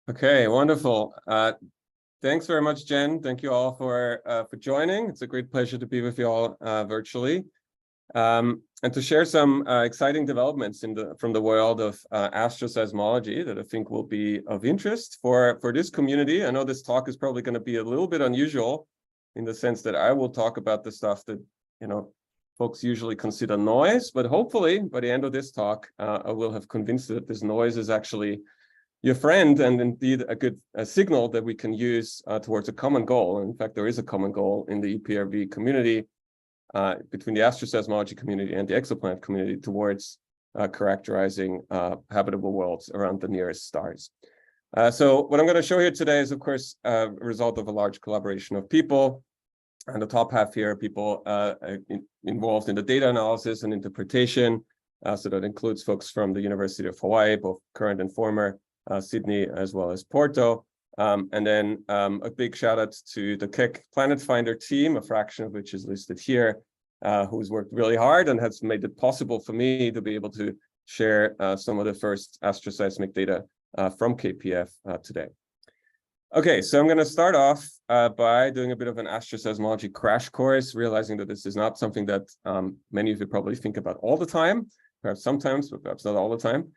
Okay, wonderful. Thanks very much, Jen. Thank you all for joining. It's a great pleasure to be with you all virtually, and to share some exciting developments from the world of asteroseismology that I think will be of interest for this community. I know this talk is probably going to be a little bit unusual in the sense that I will talk about the stuff that folks usually consider noise, but hopefully by the end of this talk, I will have convinced you that this noise is actually your friend, and indeed a good signal that we can use towards a common goal. In fact, there is a common goal in the EPRV community between the asteroseismology community and the exoplanet community towards characterizing habitable worlds around the nearest stars. So what I'm going to show here today is, of course, a result of a large collaboration of people. And the top half here are people involved in the data analysis and interpretation. So that includes folks from the University of Hawaii, both current and former, Sydney, as well as Porto. And then a big shout out to the Keck Planet Finder team, a fraction of which is listed here, who's worked really hard and has made it possible for me to be able to share some of the first asteroseismic data from KPF today. Okay, so I'm going to start off by doing a bit of an asteroseismology crash course, realizing that this is not something that many of you probably think about all the time, perhaps sometimes, but perhaps not all the time.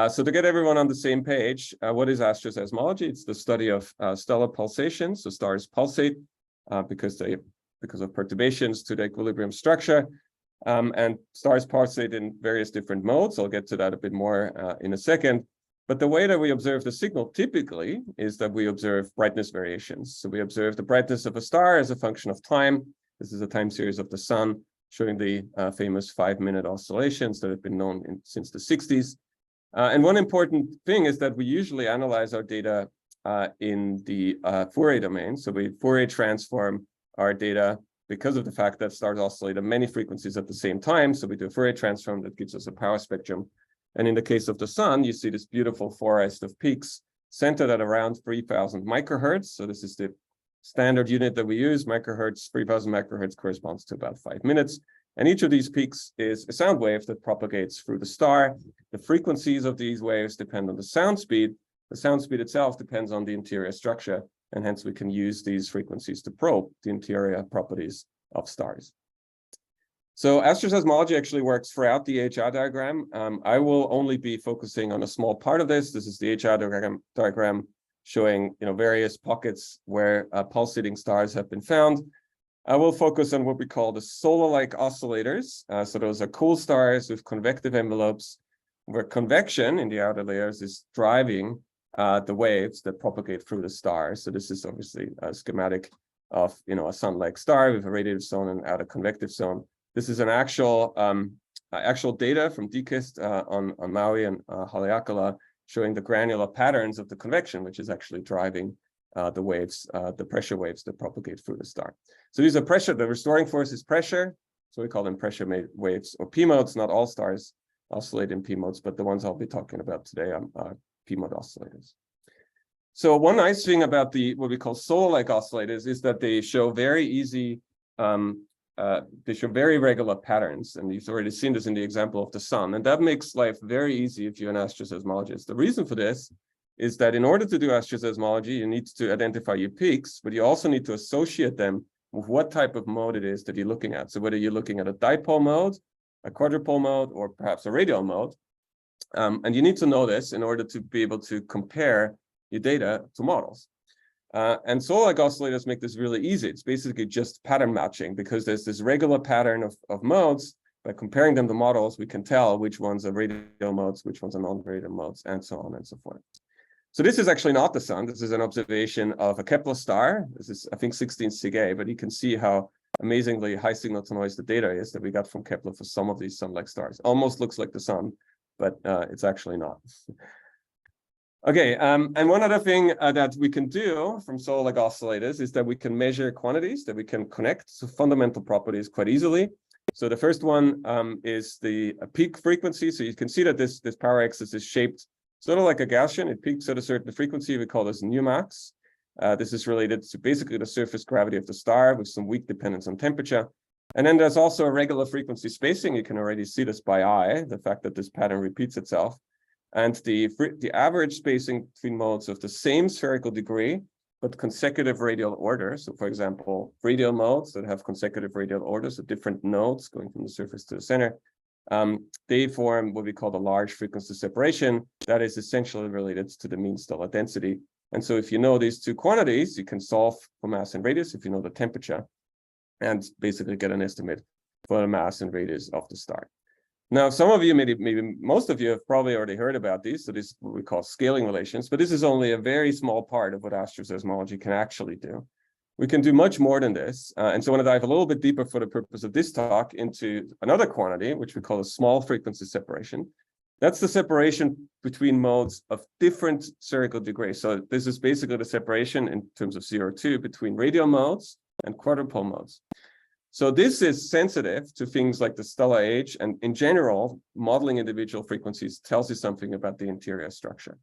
So to get everyone on the same page, what is asteroseismology? It's the study of stellar pulsations. So stars pulsate because of perturbations to the equilibrium structure, and stars pulsate in various different modes. I'll get to that a bit more in a second. But the way that we observe the signal typically is that we observe brightness variations. So we observe the brightness of a star as a function of time. This is a time series of the sun, showing the famous 5-minute oscillations that have been known since the 60s. And one important thing is that we usually analyze our data in the Fourier domain. So we Fourier transform our data because of the fact that stars oscillate at many frequencies at the same time. So we do a Fourier transform that gives us a power spectrum. And in the case of the sun, you see this beautiful forest of peaks centered at around 3,000 microhertz. So this is the standard unit that we use. Microhertz, 3,000 microhertz corresponds to about 5 minutes. And each of these peaks is a sound wave that propagates through the star. The frequencies of these waves depend on the sound speed. The sound speed itself depends on the interior structure, and hence we can use these frequencies to probe the interior properties of stars. So asteroseismology actually works throughout the HR diagram. I will only be focusing on a small part of this. This is the HR diagram showing various pockets where pulsating stars have been found. I will focus on what we call the solar-like oscillators. So those are cool stars with convective envelopes, where convection in the outer layers is driving the waves that propagate through the star. So this is obviously a schematic of a sun-like star with a radiative zone and outer convective zone. This is an actual data from DKIST on Maui and Haleakala, showing the granular patterns of the convection, which is actually driving the waves, the pressure waves that propagate through the star. So these are pressure. The restoring force is pressure. So we call them pressure waves or P modes. Not all stars oscillate in P modes, but the ones I'll be talking about today are P mode oscillators. So one nice thing about what we call solar-like oscillators is that they show very easy, they show very regular patterns. And you've already seen this in the example of the sun. And that makes life very easy if you're an astroseismologist. The reason for this is that in order to do asteroseismology, you need to identify your peaks, but you also need to associate them with what type of mode it is that you're looking at. So whether you're looking at a dipole mode, a quadrupole mode, or perhaps a radial mode. And you need to know this in order to be able to compare your data to models. And solar-like oscillators make this really easy. It's basically just pattern matching because there's this regular pattern of modes. By comparing them to models, we can tell which ones are radial modes, which ones are non-radial modes, and so on and so forth. So this is actually not the sun. This is an observation of a Kepler star. This is, I think, 16 Cygay, but you can see how amazingly high signal to noise the data is that we got from Kepler for some of these sun-like stars. Almost looks like the sun, but it's actually not. Okay, and one other thing that we can do from solar-like oscillators is that we can measure quantities that we can connect to fundamental properties quite easily. So the first one is the peak frequency. So you can see that this power axis is shaped sort of like a Gaussian. It peaks at a certain frequency. We call this nu max. This is related to basically the surface gravity of the star with some weak dependence on temperature. And then there's also a regular frequency spacing. You can already see this by eye, the fact that this pattern repeats itself. And the average spacing between modes of the same spherical degree, but consecutive radial order. So for example, radial modes that have consecutive radial orders, so different nodes going from the surface to the center, they form what we call the large frequency separation that is essentially related to the mean stellar density. And so if you know these two quantities, you can solve for mass and radius if you know the temperature, and basically get an estimate for the mass and radius of the star. Now, some of you, maybe most of you have probably already heard about these. So this is what we call scaling relations, but this is only a very small part of what asteroseismology can actually do. We can do much more than this. And so I want to dive a little bit deeper for the purpose of this talk into another quantity, which we call a small frequency separation. That's the separation between modes of different spherical degrees. So this is basically the separation in terms of 0-2 between radial modes and quadrupole modes. So this is sensitive to things like the stellar age, and in general, modeling individual frequencies tells you something about the interior structure.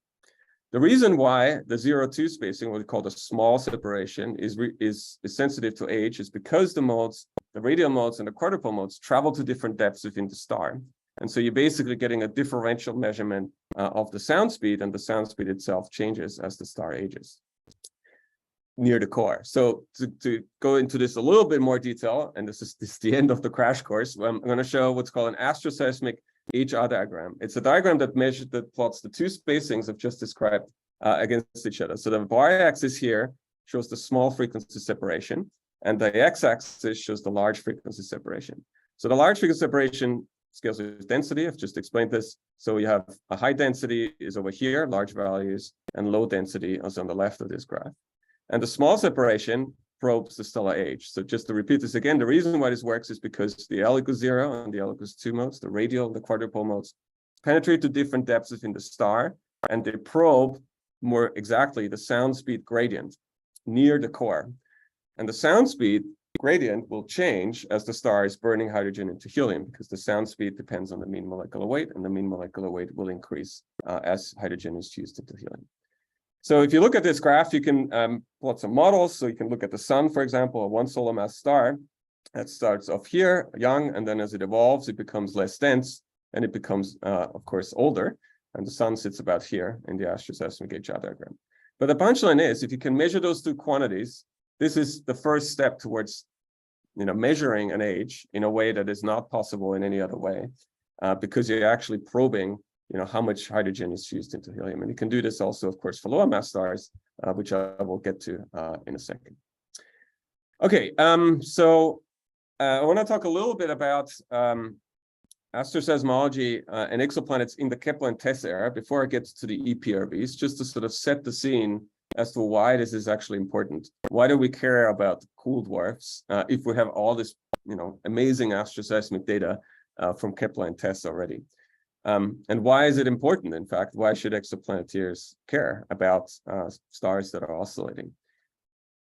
The reason why the 0-2 spacing, what we call the small separation, is sensitive to age is because the modes, the radial modes and the quadrupole modes, travel to different depths within the star. And so you're basically getting a differential measurement of the sound speed, and the sound speed itself changes as the star ages near the core. So to go into this a little bit more detail, and this is the end of the crash course, I'm going to show what's called an asteroseismic HR diagram. It's a diagram that plots the two spacings I've just described against each other. So the y-axis here shows the small frequency separation, and the x-axis shows the large frequency separation. So the large frequency separation scales with density. I've just explained this. So you have a high density is over here, large values, and low density is on the left of this graph. And the small separation probes the stellar age. So just to repeat this again, the reason why this works is because the L equals 0 and the L equals 2 modes, the radial and the quadrupole modes, penetrate to different depths within the star, and they probe more exactly the sound speed gradient near the core. And the sound speed gradient will change as the star is burning hydrogen into helium, because the sound speed depends on the mean molecular weight, and the mean molecular weight will increase as hydrogen is fused into helium. So if you look at this graph, you can plot some models. So you can look at the sun, for example, a one solar mass star that starts off here, young, and then as it evolves, it becomes less dense, and it becomes, of course, older. And the sun sits about here in the asteroseismic HR diagram. But the punchline is, if you can measure those two quantities, this is the first step towards, measuring an age in a way that is not possible in any other way, because you're actually probing how much hydrogen is fused into helium. And you can do this also, of course, for lower mass stars, which I will get to in a second. Okay, so I want to talk a little bit about asteroseismology and exoplanets in the Kepler and TESS era before I get to the EPRVs, just to sort of set the scene as to why this is actually important. Why do we care about cool dwarfs if we have all this, amazing astroseismic data from Kepler and TESS already? And why is it important? In fact, why should exoplaneteers care about stars that are oscillating?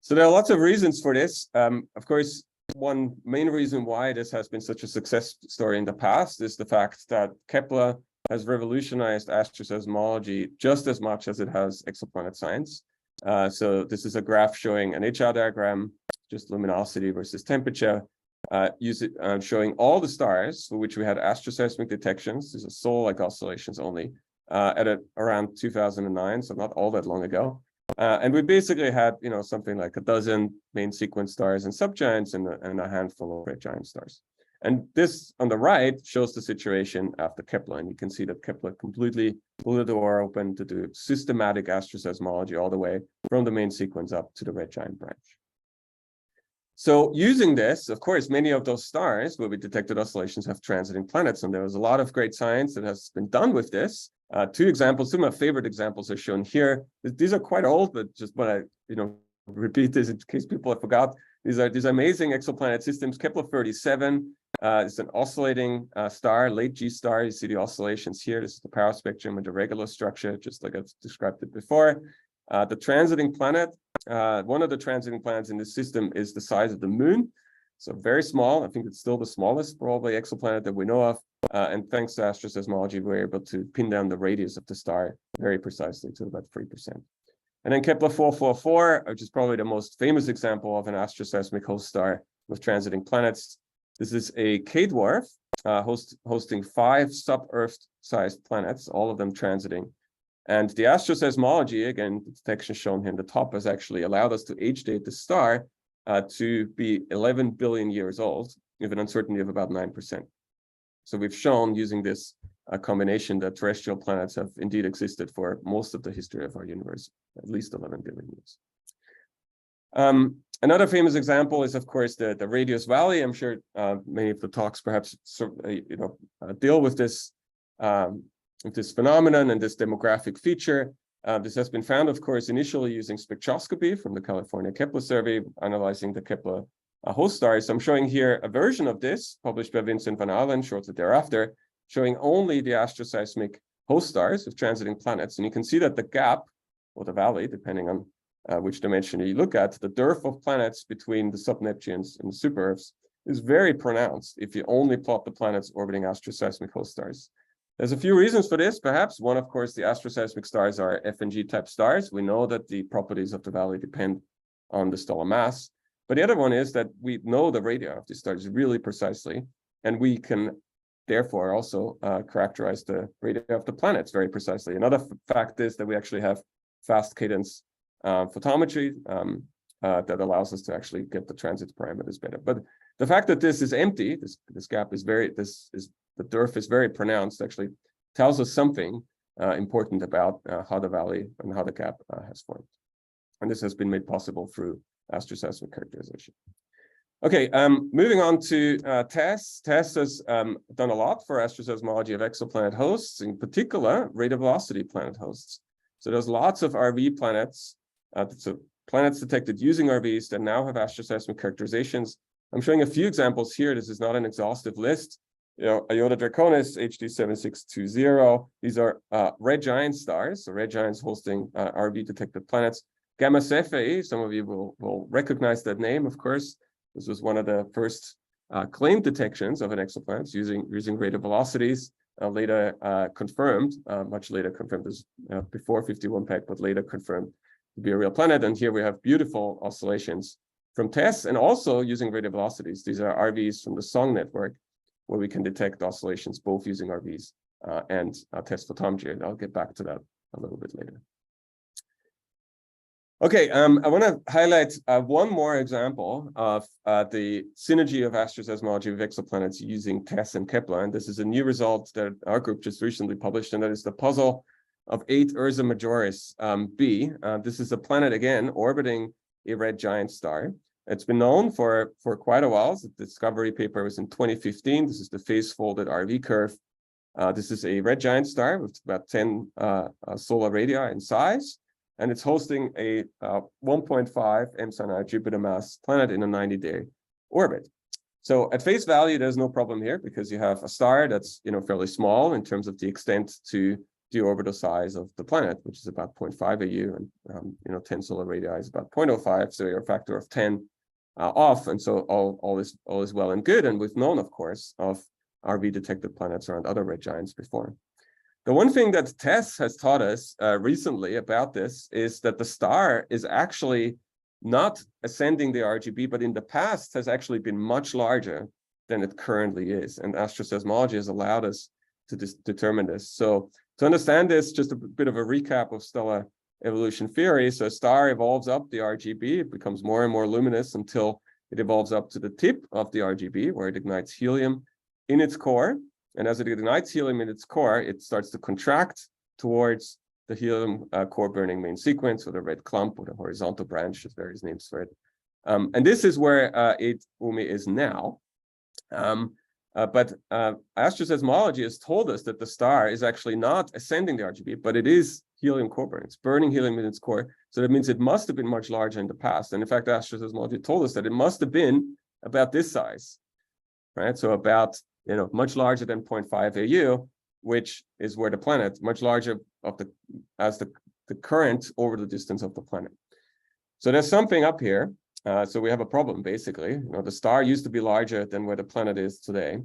So there are lots of reasons for this. Of course, one main reason why this has been such a success story in the past is the fact that Kepler has revolutionized asteroseismology just as much as it has exoplanet science. So this is a graph showing an HR diagram, just luminosity versus temperature, showing all the stars for which we had asteroseismic detections. These are solar-like oscillations only around 2009, so not all that long ago. And we basically had, something like a dozen main sequence stars and subgiants and a handful of red giant stars. And this on the right shows the situation after Kepler. And you can see that Kepler completely blew the door open to do systematic asteroseismology all the way from the main sequence up to the red giant branch. So using this, of course, many of those stars where we detected oscillations have transiting planets. And there was a lot of great science that has been done with this. Two examples, some of my favorite examples are shown here. These are quite old, but just want to, repeat this in case people have forgot. These are these amazing exoplanet systems. Kepler 37 is an oscillating star, late G star. You see the oscillations here. This is the power spectrum and the regular structure, just like I've described it before. The transiting planet, one of the transiting planets in this system is the size of the moon. So very small. I think it's still the smallest probably exoplanet that we know of. And thanks to asteroseismology, we're able to pin down the radius of the star very precisely to about 3%. And then Kepler 444, which is probably the most famous example of an asteroseismic host star with transiting planets. This is a K-dwarf hosting 5 sub-Earth-sized planets, all of them transiting. And the asteroseismology, again, the detection shown here in the top, has actually allowed us to age date the star to be 11 billion years old, with an uncertainty of about 9%. So we've shown using this combination that terrestrial planets have indeed existed for most of the history of our universe, at least 11 billion years. Another famous example is, of course, the Radius Valley. I'm sure many of the talks perhaps deal with this phenomenon and this demographic feature. This has been found, of course, initially using spectroscopy from the California Kepler survey, analyzing the Kepler host stars. I'm showing here a version of this published by Vincent van Allen shortly thereafter, showing only the asteroseismic host stars with transiting planets. And you can see that the gap, or the valley, depending on which dimension you look at, the dearth of planets between the sub-Neptunes and the super-Earths is very pronounced if you only plot the planets orbiting asteroseismic host stars. There's a few reasons for this, perhaps. One, of course, the asteroseismic stars are F&G type stars. We know that the properties of the valley depend on the stellar mass. But the other one is that we know the radii of these stars really precisely, and we can therefore also characterize the radii of the planets very precisely. Another fact is that we actually have fast cadence photometry that allows us to actually get the transit parameters better. But the fact that this is empty, this gap is the dearth is very pronounced, actually tells us something important about how the valley and how the gap has formed. And this has been made possible through asteroseismic characterization. Okay, moving on to TESS. TESS has done a lot for asteroseismology of exoplanet hosts, in particular radial velocity planet hosts. So there's lots of RV planets, so planets detected using RVs that now have asteroseismic characterizations. I'm showing a few examples here. This is not an exhaustive list. Iota Draconis, HD 7620. These are red giant stars, so red giants hosting RV detected planets. Gamma Cephei, some of you will recognize that name, of course. This was one of the first claimed detections of an exoplanet using radial velocities, later confirmed, much later confirmed as before 51 Peck, but later confirmed to be a real planet. And here we have beautiful oscillations from TESS, and also using radial velocities. These are RVs from the SONG network, where we can detect oscillations both using RVs and TESS photometry. And I'll get back to that a little bit later. Okay, I want to highlight one more example of the synergy of asteroseismology with exoplanets using TESS and Kepler. And this is a new result that our group just recently published, and that is the puzzle of 8 Ursa Majoris b. This is a planet, again, orbiting a red giant star. It's been known for quite a while. The discovery paper was in 2015. This is the phase-folded RV curve. This is a red giant star with about 10 solar radii in size. And it's hosting a 1.5 M-Sinai Jupiter mass planet in a 90-day orbit. So at face value, there's no problem here because you have a star that's fairly small in terms of the extent to the orbital size of the planet, which is about 0.5 AU, and 10 solar radii is about 0.05, so you're a factor of 10 off, and so all is well and good. And we've known, of course, of RV detected planets around other red giants before. The one thing that TESS has taught us recently about this is that the star is actually not ascending the RGB, but in the past has actually been much larger than it currently is. And asteroseismology has allowed us to determine this. So to understand this, just a bit of a recap of stellar evolution theory. So a star evolves up the RGB, it becomes more and more luminous until it evolves up to the tip of the RGB, where it ignites helium in its core. And as it ignites helium in its core, it starts to contract towards the helium core burning main sequence, or the red clump, or the horizontal branch, there's various names for it. And this is where 8 Umi is now. But asteroseismology has told us that the star is actually not ascending the RGB, but it is helium core burning. It's burning helium in its core. So that means it must have been much larger in the past. And in fact, asteroseismology told us that it must have been about this size, right? So about, much larger than 0.5 AU, which is where the planet, much larger as the current orbital distance of the planet. So there's something up here. So we have a problem, basically. The star used to be larger than where the planet is today.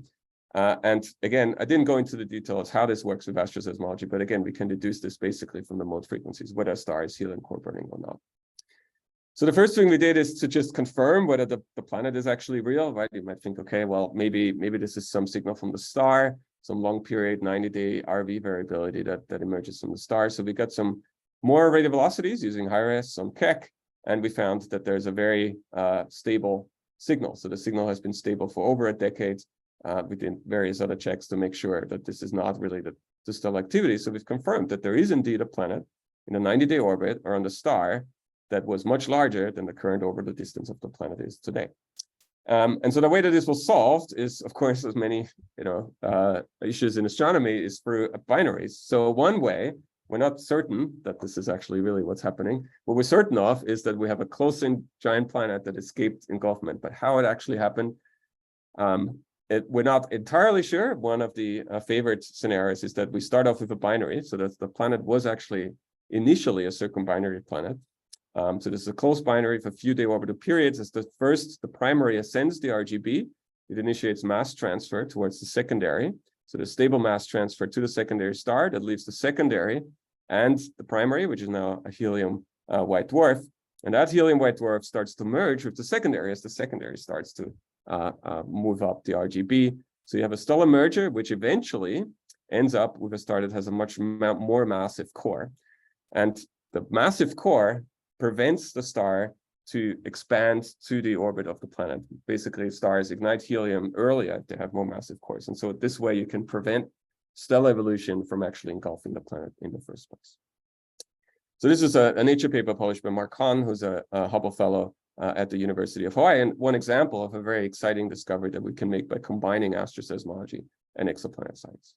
And again, I didn't go into the details how this works with asteroseismology, but again, we can deduce this basically from the mode frequencies, whether a star is helium core burning or not. So the first thing we did is to just confirm whether the planet is actually real, right? You might think, okay, well, maybe this is some signal from the star, some long period 90-day RV variability that emerges from the star. So we got some more radial velocities using high-res on Keck, and we found that there's a very stable signal. So the signal has been stable for over a decade within various other checks to make sure that this is not really the stellar activity. So we've confirmed that there is indeed a planet in a 90-day orbit around the star that was much larger than the current orbital distance of the planet is today. And so the way that this was solved is, of course, as many issues in astronomy, is through binaries. So one way, we're not certain that this is actually really what's happening. What we're certain of is that we have a close-in giant planet that escaped engulfment. But how it actually happened, we're not entirely sure. One of the favorite scenarios is that we start off with a binary, so that the planet was actually initially a circumbinary planet. So this is a close binary for few day orbital periods. As the primary ascends the RGB, it initiates mass transfer towards the secondary. So the stable mass transfer to the secondary star that leaves the secondary and the primary, which is now a helium white dwarf. And that helium white dwarf starts to merge with the secondary as the secondary starts to move up the RGB. So you have a stellar merger, which eventually ends up with a star that has a much more massive core. And the massive core prevents the star to expand to the orbit of the planet. Basically, stars ignite helium earlier to have more massive cores. And so this way you can prevent stellar evolution from actually engulfing the planet in the first place. So this is a Nature paper published by Mark Hahn, who's a Hubble Fellow at the University of Hawaii, and one example of a very exciting discovery that we can make by combining asteroseismology and exoplanet science.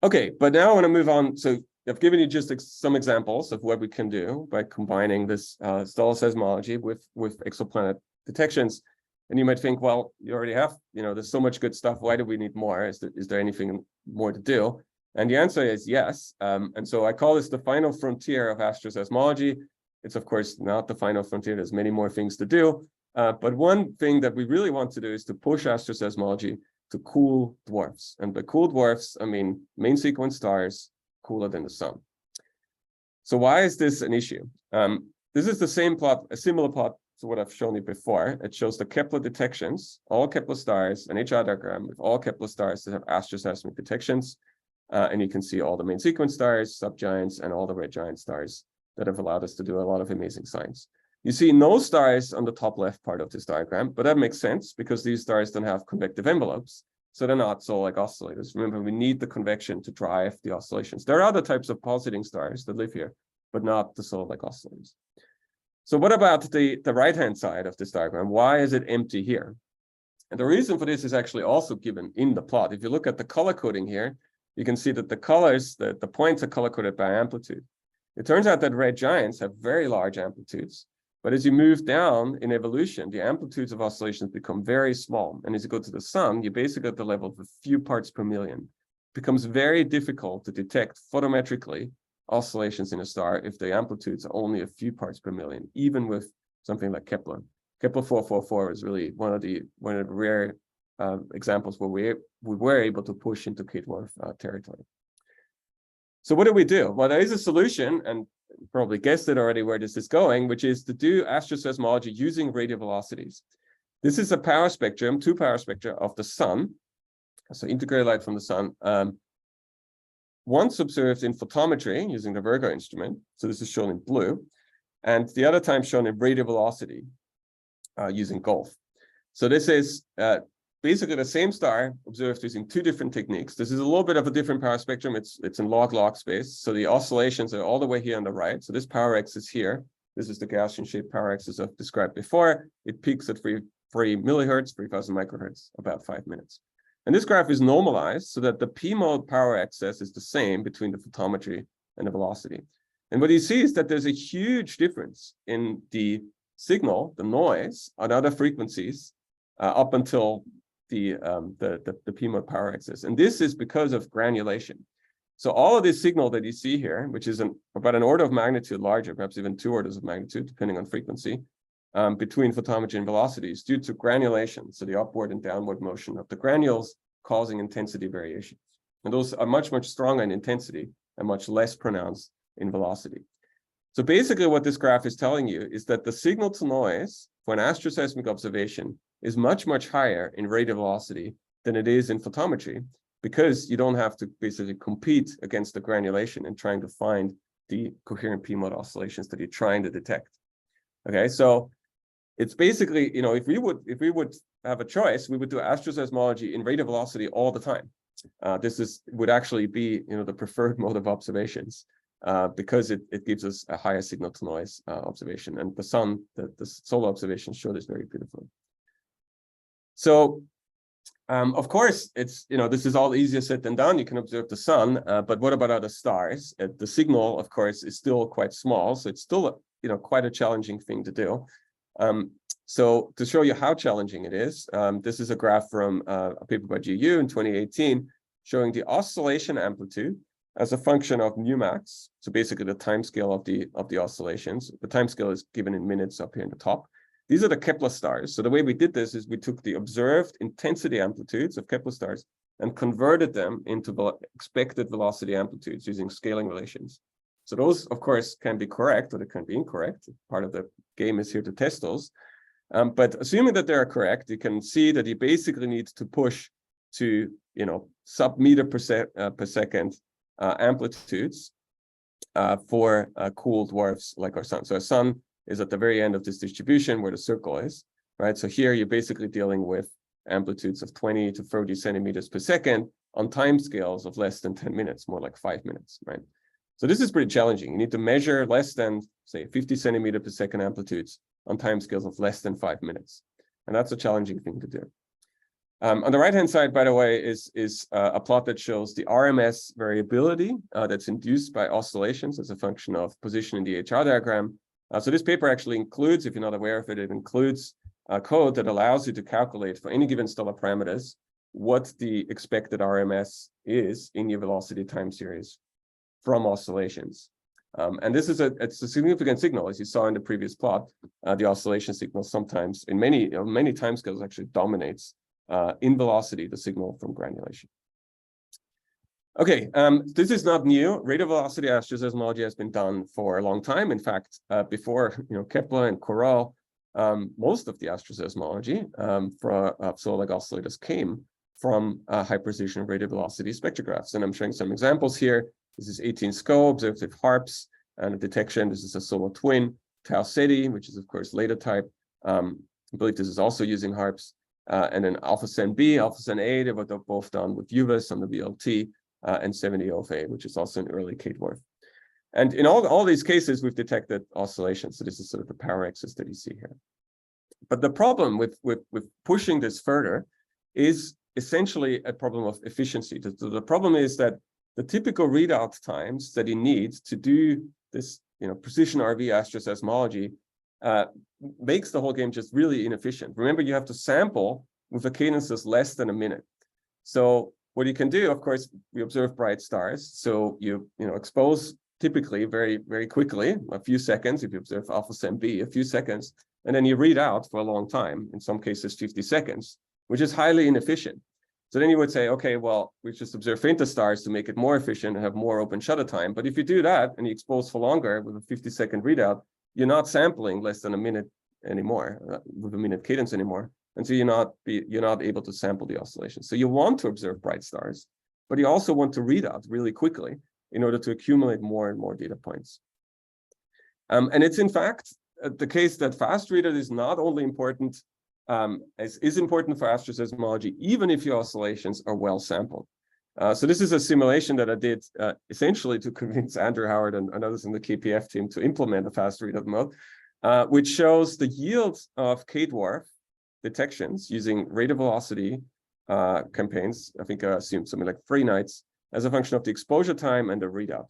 Okay, but now I want to move on. So I've given you just some examples of what we can do by combining this stellar seismology with exoplanet detections. And you might think, well, you already have, there's so much good stuff. Why do we need more? Is there anything more to do? And the answer is yes. And so I call this the final frontier of asteroseismology. It's, of course, not the final frontier. There's many more things to do. But one thing that we really want to do is to push asteroseismology to cool dwarfs. And by cool dwarfs, I mean main sequence stars cooler than the sun. So why is this an issue? This is the same plot, a similar plot to what I've shown you before. It shows the Kepler detections, all Kepler stars, an HR diagram with all Kepler stars that have asteroseismic detections. And you can see all the main sequence stars, subgiants, and all the red giant stars that have allowed us to do a lot of amazing science. You see no stars on the top left part of this diagram, but that makes sense because these stars don't have convective envelopes. So they're not solar-like oscillators. Remember, we need the convection to drive the oscillations. There are other types of pulsating stars that live here, but not the solar-like oscillators. So what about the right-hand side of this diagram? Why is it empty here? And the reason for this is actually also given in the plot. If you look at the color coding here, you can see that the colors, the points are color-coded by amplitude. It turns out that red giants have very large amplitudes. But as you move down in evolution, the amplitudes of oscillations become very small. And as you go to the sun, you're basically at the level of a few parts per million. It becomes very difficult to detect photometrically oscillations in a star if the amplitudes are only a few parts per million, even with something like Kepler. Kepler 444 is really one of the rare examples where we were able to push into K-dwarf territory. So what do we do? Well, there is a solution, and you probably guessed it already where this is going, which is to do asteroseismology using radial velocities. This is a power spectrum, 2 power spectra of the sun, so integrated light from the sun. Once observed in photometry using the Virgo instrument, so this is shown in blue, and the other time shown in radial velocity using Golf. So this is basically the same star observed using 2 different techniques. This is a little bit of a different power spectrum. It's in log space. So the oscillations are all the way here on the right. So this power X is here. This is the Gaussian shaped power X as I've described before. It peaks at 3 millihertz, 3000 microhertz, about 5 minutes. And this graph is normalized so that the P mode power excess is the same between the photometry and the velocity. And what you see is that there's a huge difference in the signal, the noise, on other frequencies up until the P mode power axis. And this is because of granulation. So all of this signal that you see here, which is about an order of magnitude larger, perhaps even 2 orders of magnitude, depending on frequency, between photometry and velocity is due to granulation. So the upward and downward motion of the granules causing intensity variations. And those are much, much stronger in intensity and much less pronounced in velocity. So basically what this graph is telling you is that the signal to noise for an asteroseismic observation is much, much higher in radial velocity than it is in photometry, because you don't have to basically compete against the granulation and trying to find the coherent P-mode oscillations that you're trying to detect. Okay, so it's basically, you know, if we would have a choice, we would do asteroseismology in radial velocity all the time. This would actually be, you know, the preferred mode of observations, because it gives us a higher signal to noise observation, and the sun, the solar observations show this very beautifully. So, of course, it's, you know, this is all easier said than done. You can observe the sun, but what about other stars? The signal, of course, is still quite small, so it's still, you know, quite a challenging thing to do. So to show you how challenging it is, this is a graph from a paper by GU in 2018 showing the oscillation amplitude as a function of mu max. So basically the time scale of the oscillations. The time scale is given in minutes up here in the top. These are the Kepler stars. So the way we did this is we took the observed intensity amplitudes of Kepler stars and converted them into expected velocity amplitudes using scaling relations. So those, of course, can be correct or they can be incorrect. Part of the game is here to test those. But assuming that they are correct, you can see that you basically need to push to, you know, sub-meter per second amplitudes for cool dwarfs like our sun. So our sun is at the very end of this distribution where the circle is, right? So here you're basically dealing with amplitudes of 20 to 30 centimeters per second on time scales of less than 10 minutes, more like 5 minutes, right? So this is pretty challenging. You need to measure less than, say, 50 centimeter per second amplitudes on time scales of less than 5 minutes. And that's a challenging thing to do. On the right-hand side, by the way, is a plot that shows the RMS variability that's induced by oscillations as a function of position in the HR diagram. So this paper actually includes, if you're not aware of it, it includes a code that allows you to calculate for any given stellar parameters what the expected RMS is in your velocity time series from oscillations. And this is it's a significant signal, as you saw in the previous plot. The oscillation signal sometimes, in many timescales, actually dominates in velocity the signal from granulation. Okay, this is not new. Radial velocity asteroseismology has been done for a long time. In fact, before Kepler and Corral, most of the asteroseismology for solar-like oscillators came from high precision radial velocity spectrographs. And I'm showing some examples here. This is 18 SCO observed with HARPS and a detection. This is a solar twin, Tau Ceti, which is of course later type. I believe this is also using HARPS. And then Alpha Cen B, Alpha Cen A, they were both done with UVAS on the VLT, and 70 OFA, which is also an early K-dwarf. And in all these cases, we've detected oscillations. So this is sort of the power axis that you see here. But the problem with pushing this further is essentially a problem of efficiency. The problem is that the typical readout times that you need to do this, precision RV asteroseismology makes the whole game just really inefficient. Remember, you have to sample with a cadence that's less than a minute. So what you can do, of course, we observe bright stars. So you expose typically very, very quickly, a few seconds. If you observe Alpha Cen B, a few seconds, and then you read out for a long time, in some cases 50 seconds, which is highly inefficient. So then you would say, okay, well, we just observe fainter stars to make it more efficient and have more open shutter time. But if you do that and you expose for longer with a 50-second readout, you're not sampling less than a minute anymore, with a minute cadence anymore. And so you're not able to sample the oscillations. So you want to observe bright stars, but you also want to read out really quickly in order to accumulate more and more data points. And it's in fact the case that fast readout is not only important, is important for asteroseismology, even if your oscillations are well sampled. So this is a simulation that I did essentially to convince Andrew Howard and others in the KPF team to implement a fast readout mode, which shows the yield of K-dwarf detections using radial velocity campaigns. I think I assumed something like 3 nights as a function of the exposure time and the readout.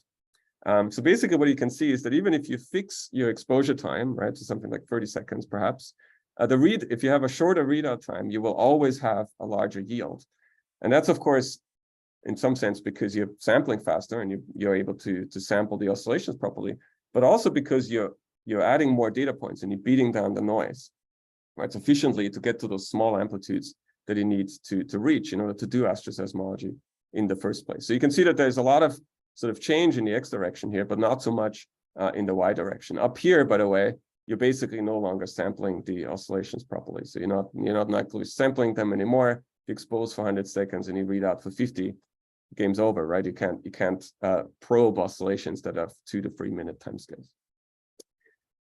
So basically what you can see is that even if you fix your exposure time, right, to something like 30 seconds perhaps, if you have a shorter readout time, you will always have a larger yield. And that's, of course, in some sense, because you're sampling faster and you're able to sample the oscillations properly, but also because you're adding more data points and you're beating down the noise, right, sufficiently to get to those small amplitudes that you need to reach in order to do asteroseismology in the first place. So you can see that there's a lot of sort of change in the x direction here, but not so much in the y direction. Up here, by the way, you're basically no longer sampling the oscillations properly. So you're not actually sampling them anymore. If you expose for 100 seconds and you read out for 50, game's over, right? You can't probe oscillations that have 2 to 3 minute timescales.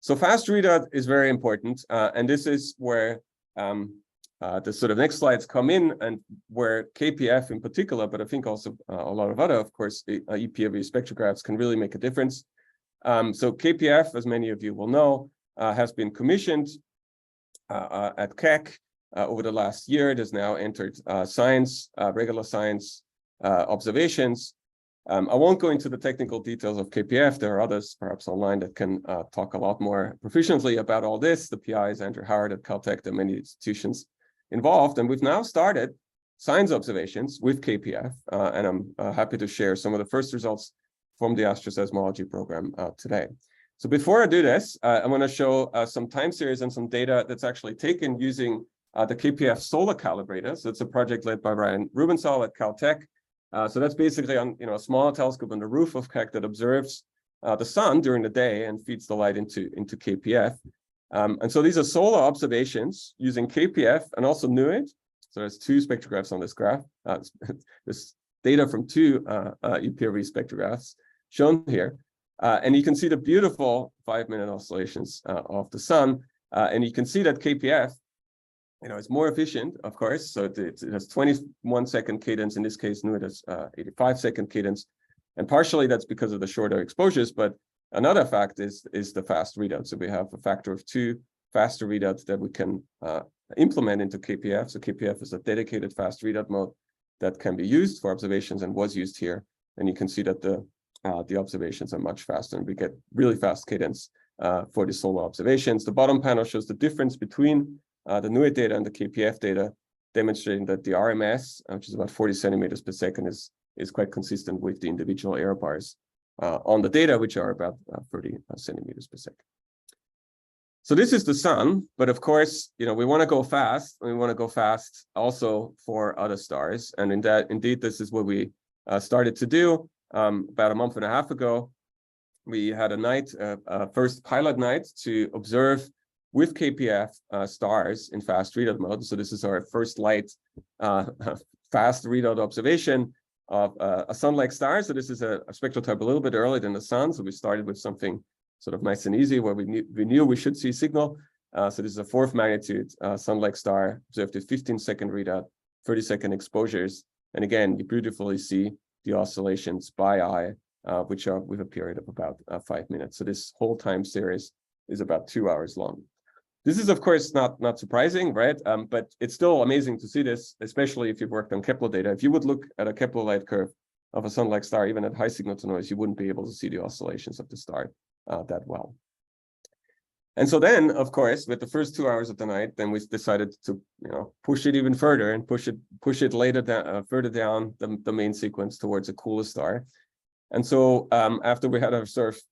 So fast readout is very important, and this is where the sort of next slides come in, and where KPF in particular, but I think also a lot of other, of course, EPRV spectrographs can really make a difference. So KPF, as many of you will know, has been commissioned at Keck over the last year. It has now entered science, regular science observations. I won't go into the technical details of KPF. There are others perhaps online that can talk a lot more proficiently about all this. The PIs, Andrew Howard at Caltech, there are many institutions involved. And we've now started science observations with KPF. And I'm happy to share some of the first results from the Asteroseismology program today. So before I do this, I want to show some time series and some data that's actually taken using the KPF solar calibrator. So it's a project led by Ryan Rubensahl at Caltech. So that's basically on a small telescope on the roof of Keck that observes the sun during the day and feeds the light into KPF. And so these are solar observations using KPF and also NUID. So there's 2 spectrographs on this graph. This data from 2 EPRV spectrographs shown here. And you can see the beautiful 5-minute oscillations of the sun. And you can see that KPF, it's more efficient, of course. So it has 21-second cadence. In this case, NUID has 85-second cadence. And partially that's because of the shorter exposures. But another fact is the fast readout. So we have a factor of 2 faster readouts that we can implement into KPF. So KPF is a dedicated fast readout mode that can be used for observations and was used here. And you can see that the observations are much faster, and we get really fast cadence for the solar observations. The bottom panel shows the difference between the NUID data and the KPF data, demonstrating that the RMS, which is about 40 centimeters per second, is quite consistent with the individual error bars on the data, which are about 30 centimeters per second. So this is the sun, but of course, we want to go fast. We want to go fast also for other stars, and indeed, this is what we started to do. About a month and a half ago, we had a night, first pilot night, to observe with KPF stars in fast readout mode. So this is our first light fast readout observation of a sun-like star. So this is a spectral type a little bit earlier than the sun. So we started with something sort of nice and easy where we knew we should see signal. So this is a 4th magnitude sun-like star, observed at 15-second readout, 30-second exposures. And again, you beautifully see the oscillations by eye, which are with a period of about 5 minutes. So this whole time series is about 2 hours long. This is, of course, not surprising, right? But it's still amazing to see this, especially if you've worked on Kepler data. If you would look at a Kepler light curve of a sun-like star, even at high signal to noise, you wouldn't be able to see the oscillations of the star that well. And so then, of course, with the first 2 hours of the night, then we decided to push it even further and push it later down, further down the main sequence towards a cooler star. And so after we had observed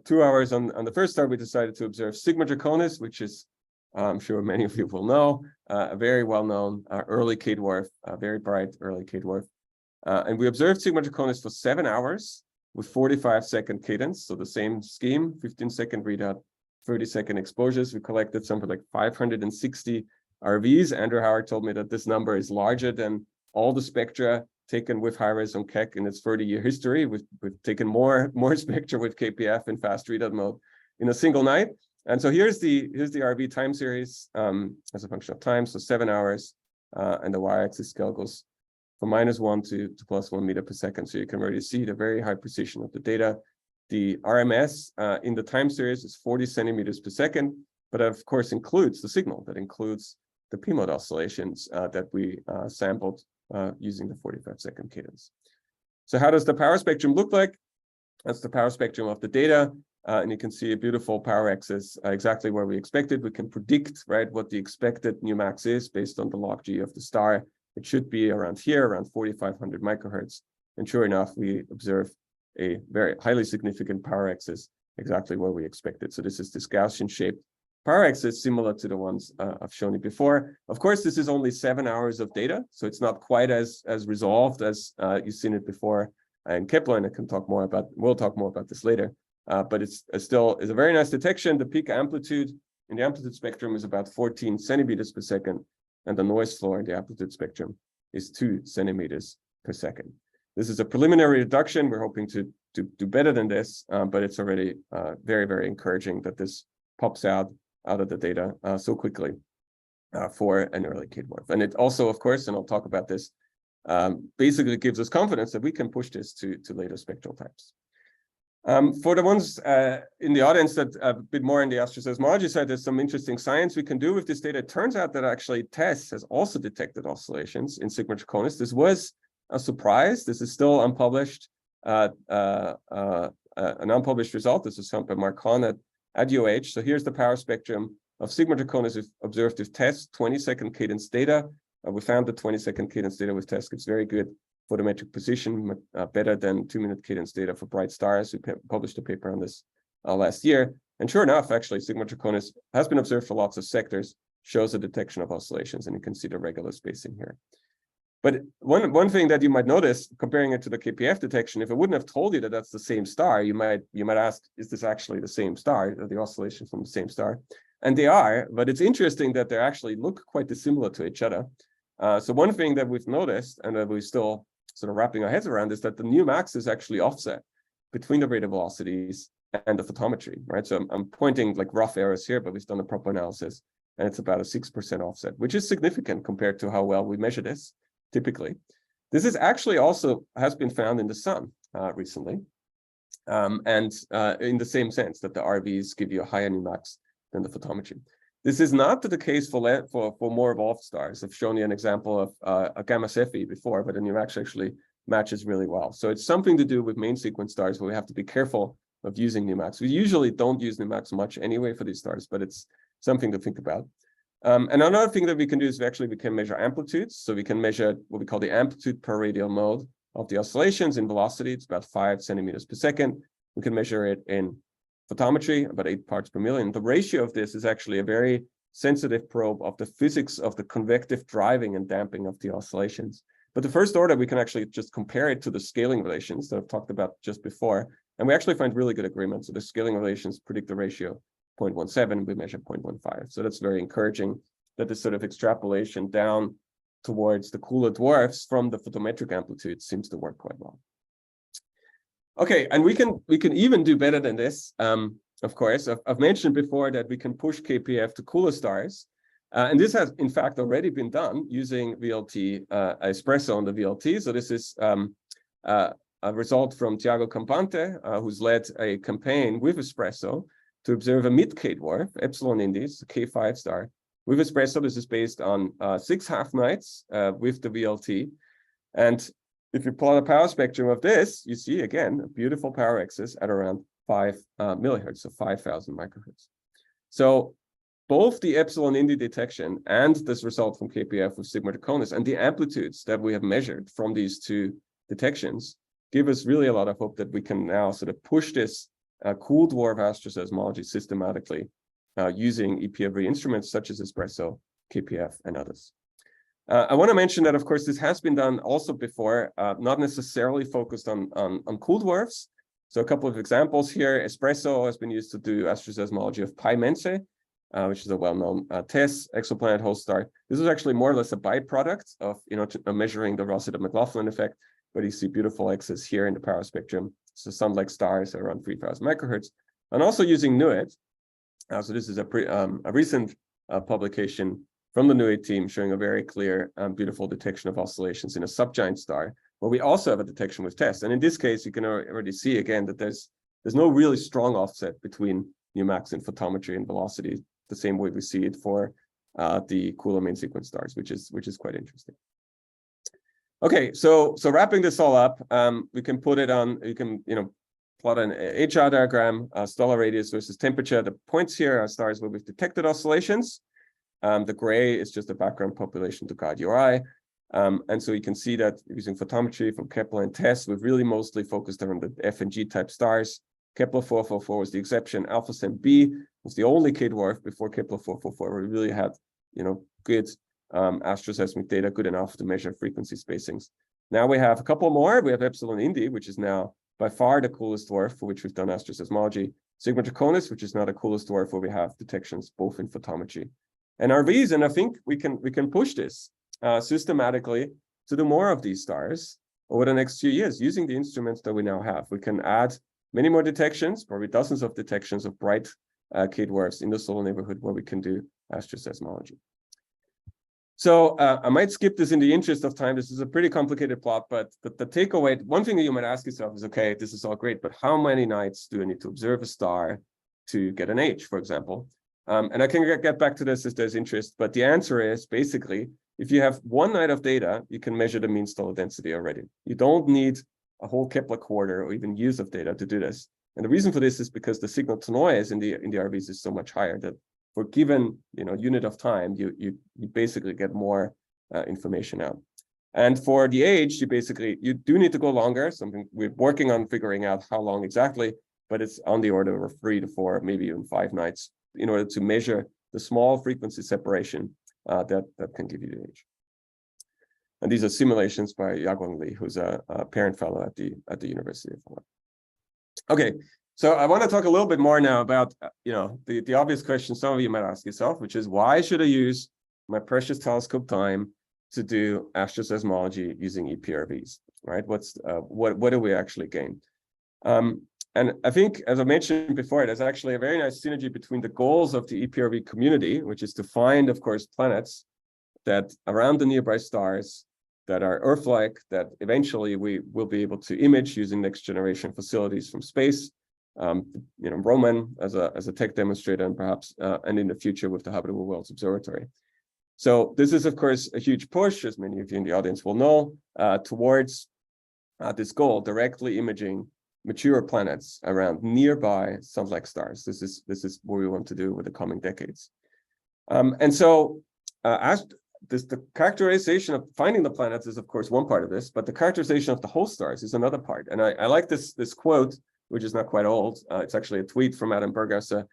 2 hours on the first star, we decided to observe Sigma Draconis, which is, I'm sure many of you will know, a very well-known early K-dwarf, very bright early K-dwarf. And we observed Sigma Draconis for 7 hours with 45-second cadence. So the same scheme, 15-second readout, 30-second exposures. We collected something like 560 RVs. Andrew Howard told me that this number is larger than all the spectra taken with high-res on Keck in its 30-year history. We've taken more spectra with KPF in fast readout mode in a single night. And so here's the RV time series as a function of time. So 7 hours, and the y-axis scale goes from -1 to +1 meter per second. So you can already see the very high precision of the data. The RMS in the time series is 40 centimeters per second, but of course includes the signal. That includes the P-mode oscillations that we sampled using the 45-second cadence. So how does the power spectrum look like? That's the power spectrum of the data. And you can see a beautiful power axis exactly where we expected. We can predict, right, what the expected new max is based on the log G of the star. It should be around here, around 4,500 microhertz. And sure enough, we observe a very highly significant power axis exactly where we expected. So this is this Gaussian-shaped power axis, similar to the ones I've shown you before. Of course, this is only 7 hours of data, so it's not quite as resolved as you've seen it before in Kepler, and we'll talk more about this later. but it's still is a very nice detection. The peak amplitude in the amplitude spectrum is about 14 centimeters per second, and the noise floor in the amplitude spectrum is 2 centimeters per second. This is a preliminary reduction. We're hoping to do better than this, but it's already very, very encouraging that this pops out of the data so quickly for an early K-dwarf. And it also, of course, and I'll talk about this, basically gives us confidence that we can push this to later spectral types. For the ones in the audience that a bit more in the asteroseismology side, there's some interesting science we can do with this data. It turns out that actually TESS has also detected oscillations in Sigma Draconis. This was a surprise. This is still unpublished, an unpublished result. This is found by Mark Hahn at UH. So here's the power spectrum of Sigma Draconis observed with TESS 20-second cadence data. We found the 20-second cadence data with TESS gives very good photometric position, better than 2-minute cadence data for bright stars. We published a paper on this last year. And sure enough, actually, Sigma Draconis has been observed for lots of sectors, shows a detection of oscillations, and you can see the regular spacing here. But one thing that you might notice, comparing it to the KPF detection, if it wouldn't have told you that that's the same star, you might ask, is this actually the same star? Are the oscillations from the same star? And they are, but it's interesting that they actually look quite dissimilar to each other. So one thing that we've noticed, and that we're still sort of wrapping our heads around, is that the new max is actually offset between the radial velocities and the photometry, right? So I'm pointing like rough errors here, but we've done a proper analysis, and it's about a 6% offset, which is significant compared to how well we measure this typically. This is actually also has been found in the sun recently, and in the same sense that the RVs give you a higher new max than the photometry. This is not the case for more evolved stars. I've shown you an example of a Gamma Cephei before, but the new max actually matches really well. So it's something to do with main sequence stars where we have to be careful of using new max. We usually don't use new max much anyway for these stars, but it's something to think about. And another thing that we can do is we can measure amplitudes. So we can measure what we call the amplitude per radial mode of the oscillations in velocity. It's about 5 centimeters per second. We can measure it in photometry, about 8 parts per million. The ratio of this is actually a very sensitive probe of the physics of the convective driving and damping of the oscillations. But the first order, we can actually just compare it to the scaling relations that I've talked about just before. And we actually find really good agreement. So the scaling relations predict the ratio 0.17, we measure 0.15. So that's very encouraging that this sort of extrapolation down towards the cooler dwarfs from the photometric amplitude seems to work quite well. Okay, and we can even do better than this. Of course, I've mentioned before that we can push KPF to cooler stars. And this has, in fact, already been done using VLT espresso on the VLT. So this is a result from Tiago Campante, who's led a campaign with espresso to observe a mid-K dwarf, Epsilon Indies, a K5 star. With espresso, this is based on 6 half-nights with the VLT. And if you plot a power spectrum of this, you see, again, a beautiful power axis at around 5 millihertz, so 5,000 microhertz. So both the Epsilon Indi detection and this result from KPF with Sigma Draconis and the amplitudes that we have measured from these two detections give us really a lot of hope that we can now sort of push this cool dwarf asteroseismology systematically using EPRV instruments such as espresso, KPF, and others. I want to mention that, of course, this has been done also before, not necessarily focused on cool dwarfs. So a couple of examples here. Espresso has been used to do asteroseismology of Pi Mensae, which is a well-known TESS exoplanet host star. This is actually more or less a byproduct of measuring the Rossiter-McLaughlin effect, but you see beautiful X's here in the power spectrum. So sun-like stars at around 3,000 microhertz, and also using NUIT. So this is a recent publication from the NUIT team showing a very clear and beautiful detection of oscillations in a subgiant star, where we also have a detection with TESS. And in this case, you can already see again that there's no really strong offset between new max and photometry and velocity, the same way we see it for the cooler main sequence stars, which is quite interesting. Okay, so wrapping this all up, we can put it on. You can plot an HR diagram, stellar radius versus temperature. The points here are stars where we've detected oscillations. The gray is just a background population to guide your eye. And so you can see that using photometry from Kepler and TESS, we've really mostly focused on the F and G type stars. Kepler 444 was the exception. Alpha Cent B was the only K dwarf before Kepler 444. We really had, good asteroseismic data, good enough to measure frequency spacings. Now we have a couple more. We have Epsilon Indi, which is now by far the coolest dwarf for which we've done asteroseismology. Sigma Draconis, which is now the coolest dwarf where we have detections both in photometry and RVs. And I think we can push this systematically to do more of these stars over the next few years using the instruments that we now have. We can add many more detections, probably dozens of detections of bright K dwarfs in the solar neighborhood where we can do asteroseismology. So I might skip this in the interest of time. This is a pretty complicated plot, but the takeaway, one thing that you might ask yourself is, okay, this is all great, but how many nights do I need to observe a star to get an age, for example? And I can get back to this if there's interest, but the answer is basically, if you have one night of data, you can measure the mean stellar density already. You don't need a whole Kepler quarter or even years of data to do this. And the reason for this is because the signal to noise in the RVs is so much higher that for given unit of time, you basically get more information out. And for the age, you do need to go longer. Something we're working on figuring out how long exactly, but it's on the order of 3 to 4, maybe even 5 nights in order to measure the small frequency separation that can give you the age. And these are simulations by Yaguang Li, who's a parent fellow at the University of Hawaii. Okay, so I want to talk a little bit more now about the obvious question some of you might ask yourself, which is, why should I use my precious telescope time to do asteroseismology using EPRVs? Right? What do we actually gain? And I think, as I mentioned before, there's actually a very nice synergy between the goals of the EPRV community, which is to find, of course, planets that around the nearby stars that are Earth-like, that eventually we will be able to image using next generation facilities from space. Roman as a tech demonstrator, and perhaps and in the future with the Habitable Worlds Observatory. So this is, of course, a huge push, as many of you in the audience will know, towards this goal, directly imaging mature planets around nearby sun-like stars. This is what we want to do with the coming decades. And so the characterization of finding the planets is, of course, one part of this, but the characterization of the whole stars is another part. And I like this quote, which is not quite old. It's actually a tweet from Adam Burgasser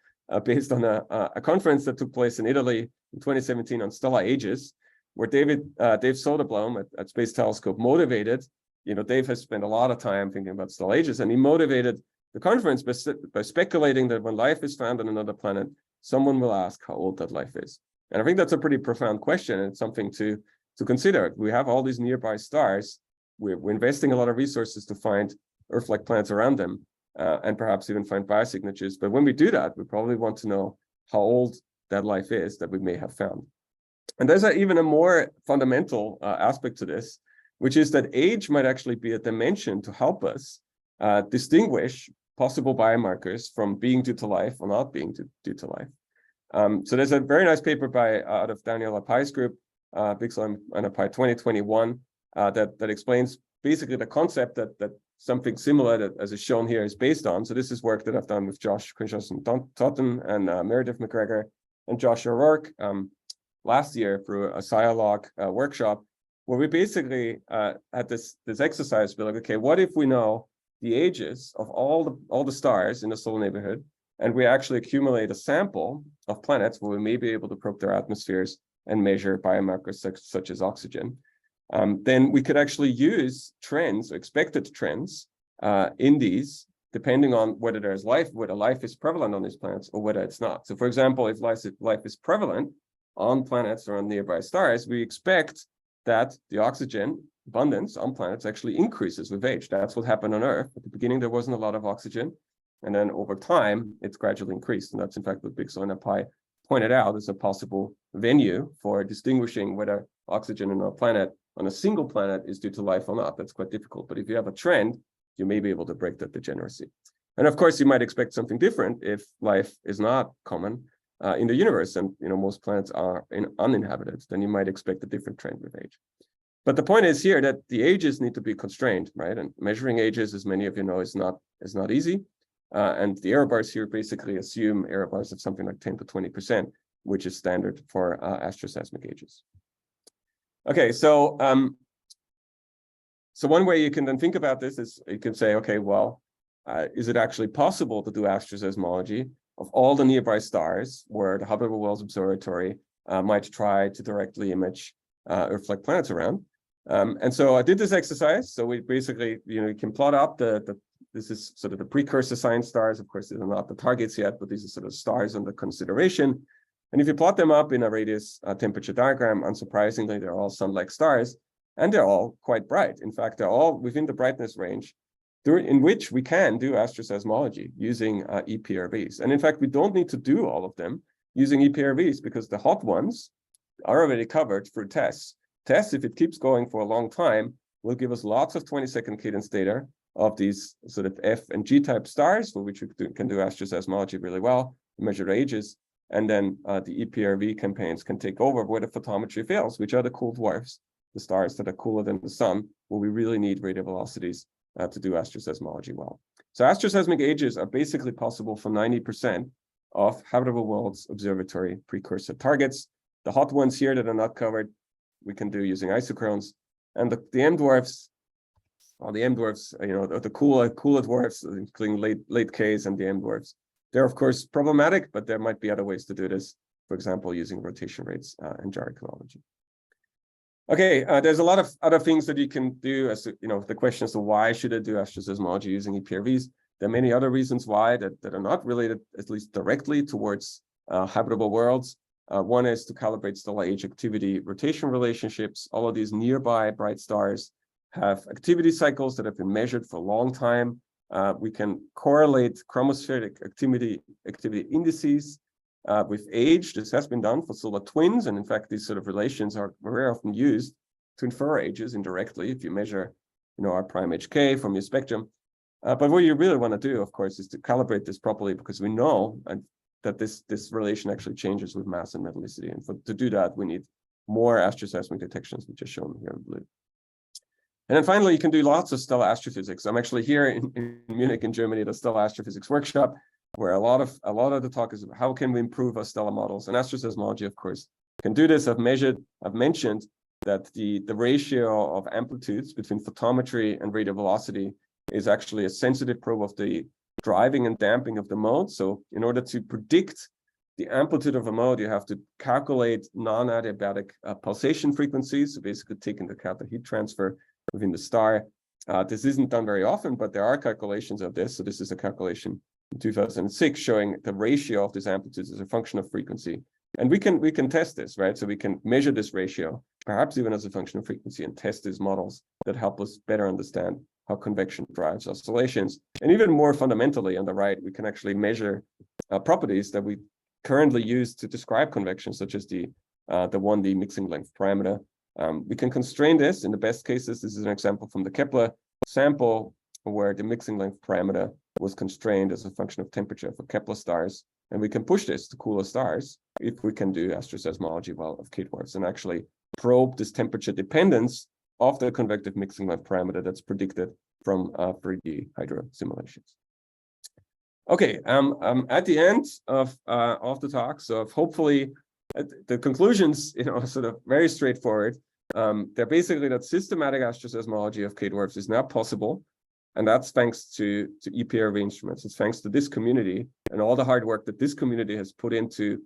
based on a conference that took place in Italy in 2017 on stellar ages, where Dave Soderblom at Space Telescope motivated, Dave has spent a lot of time thinking about stellar ages, and he motivated the conference by speculating that when life is found on another planet, someone will ask how old that life is. And I think that's a pretty profound question, and it's something to consider. We have all these nearby stars. We're investing a lot of resources to find Earth-like planets around them, and perhaps even find biosignatures. But when we do that, we probably want to know how old that life is that we may have found. And there's even a more fundamental aspect to this, which is that age might actually be a dimension to help us distinguish possible biomarkers from being due to life or not being due to life. So there's a very nice paper out of Daniel Apai's group, Bixel and Apai 2021, that explains basically the concept that something similar that, as is shown here, is based on. So this is work that I've done with Josh Crenshaw-Totten and Meredith McGregor and Josh O'Rourke last year through a Scialog workshop, where we basically had this exercise, be like, okay, what if we know the ages of all the stars in the solar neighborhood, and we actually accumulate a sample of planets where we may be able to probe their atmospheres and measure biomarkers such as oxygen. Then we could actually use trends, or expected trends, in these, depending on whether there's life, whether life is prevalent on these planets or whether it's not. So for example, if life is prevalent on planets or on nearby stars, we expect that the oxygen abundance on planets actually increases with age. That's what happened on Earth. At the beginning, there wasn't a lot of oxygen. And then over time, it's gradually increased. And that's in fact what Bixel and Apai pointed out as a possible venue for distinguishing whether oxygen on a planet, on a single planet, is due to life or not. That's quite difficult. But if you have a trend, you may be able to break that degeneracy. And of course, you might expect something different if life is not common in the universe, and most planets are uninhabited. Then you might expect a different trend with age. But the point is here that the ages need to be constrained, right? And measuring ages, as many of you know, is not easy. And the error bars here basically assume error bars of something like 10 to 20%, which is standard for asteroseismic ages. Okay, so one way you can then think about this is you can say, okay, well, is it actually possible to do asteroseismology of all the nearby stars where the Habitable Worlds Observatory might try to directly image Earth-like planets around? And so I did this exercise. So we basically, you can plot up the This is sort of the precursor science stars. Of course, these are not the targets yet, but these are sort of stars under consideration. And if you plot them up in a radius temperature diagram, unsurprisingly, they're all sun-like stars, and they're all quite bright. In fact, they're all within the brightness range in which we can do asteroseismology using EPRVs. And in fact, we don't need to do all of them using EPRVs because the hot ones are already covered through TESS. TESS, if it keeps going for a long time, will give us lots of 20-second cadence data of these sort of F and G type stars, for which we can do asteroseismology really well, measure ages, and then the EPRV campaigns can take over where the photometry fails, which are the cool dwarfs, the stars that are cooler than the sun, where we really need radial velocities to do asteroseismology well. So asteroseismic ages are basically possible for 90% of Habitable Worlds Observatory precursor targets. The hot ones here that are not covered, we can do using isochrones, and the M dwarfs. Well, the M dwarfs, the cooler dwarfs, including late Ks and the M dwarfs, they're of course problematic, but there might be other ways to do this. For example, using rotation rates and gyrochronology. Okay, there's a lot of other things that you can do. As the question as to why should I do asteroseismology using EPRVs? There are many other reasons why that are not related, at least directly, towards habitable worlds. One is to calibrate stellar age activity rotation relationships. All of these nearby bright stars have activity cycles that have been measured for a long time. We can correlate chromospheric activity indices with age. This has been done for solar twins, and in fact, these sort of relations are very often used to infer ages indirectly if you measure, R prime HK from your spectrum. But what you really want to do, of course, is to calibrate this properly, because we know that this relation actually changes with mass and metallicity. And to do that, we need more asteroseismic detections, which are shown here in blue. And then finally, you can do lots of stellar astrophysics. I'm actually here in Munich, in Germany, at a stellar astrophysics workshop, where a lot of the talk is how can we improve our stellar models. And asteroseismology, of course, can do this. I've mentioned that the ratio of amplitudes between photometry and radial velocity is actually a sensitive probe of the driving and damping of the mode. So in order to predict the amplitude of a mode, you have to calculate non-adiabatic pulsation frequencies, so basically take into account the heat transfer within the star. This isn't done very often, but there are calculations of this. So this is a calculation in 2006 showing the ratio of these amplitudes as a function of frequency. And we can test this, right? So we can measure this ratio, perhaps even as a function of frequency, and test these models that help us better understand how convection drives oscillations. And even more fundamentally, on the right, we can actually measure properties that we currently use to describe convection, such as the 1D mixing length parameter. We can constrain this. In the best cases, this is an example from the Kepler sample where the mixing length parameter was constrained as a function of temperature for Kepler stars. And we can push this to cooler stars if we can do asteroseismology well of K-dwarfs and actually probe this temperature dependence of the convective mixing length parameter that's predicted from 3D hydro simulations. Okay, at the end of the talk, so hopefully the conclusions, sort of very straightforward. They're basically that systematic asteroseismology of K-dwarfs is now possible, and that's thanks to EPRV instruments. It's thanks to this community and all the hard work that this community has put into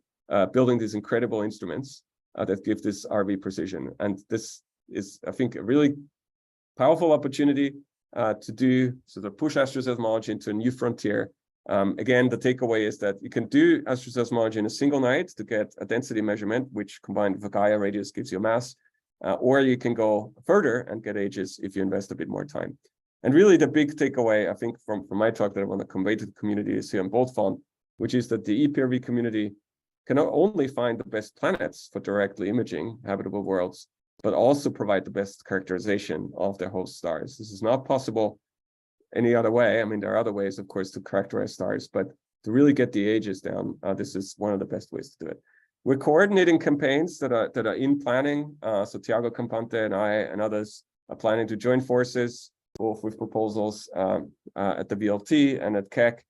building these incredible instruments that give this RV precision. And this is, I think, a really powerful opportunity to do sort of push asteroseismology into a new frontier. Again, the takeaway is that you can do asteroseismology in a single night to get a density measurement, which combined with a Gaia radius gives you a mass, or you can go further and get ages if you invest a bit more time. And really the big takeaway, I think, from my talk that I want to convey to the community is here in bold font, which is that the EPRV community can not only find the best planets for directly imaging habitable worlds, but also provide the best characterization of their host stars. This is not possible any other way. I mean, there are other ways, of course, to characterize stars, but to really get the ages down, this is one of the best ways to do it. We're coordinating campaigns that are in planning. So Tiago Campante and I and others are planning to join forces, both with proposals at the VLT and at Keck,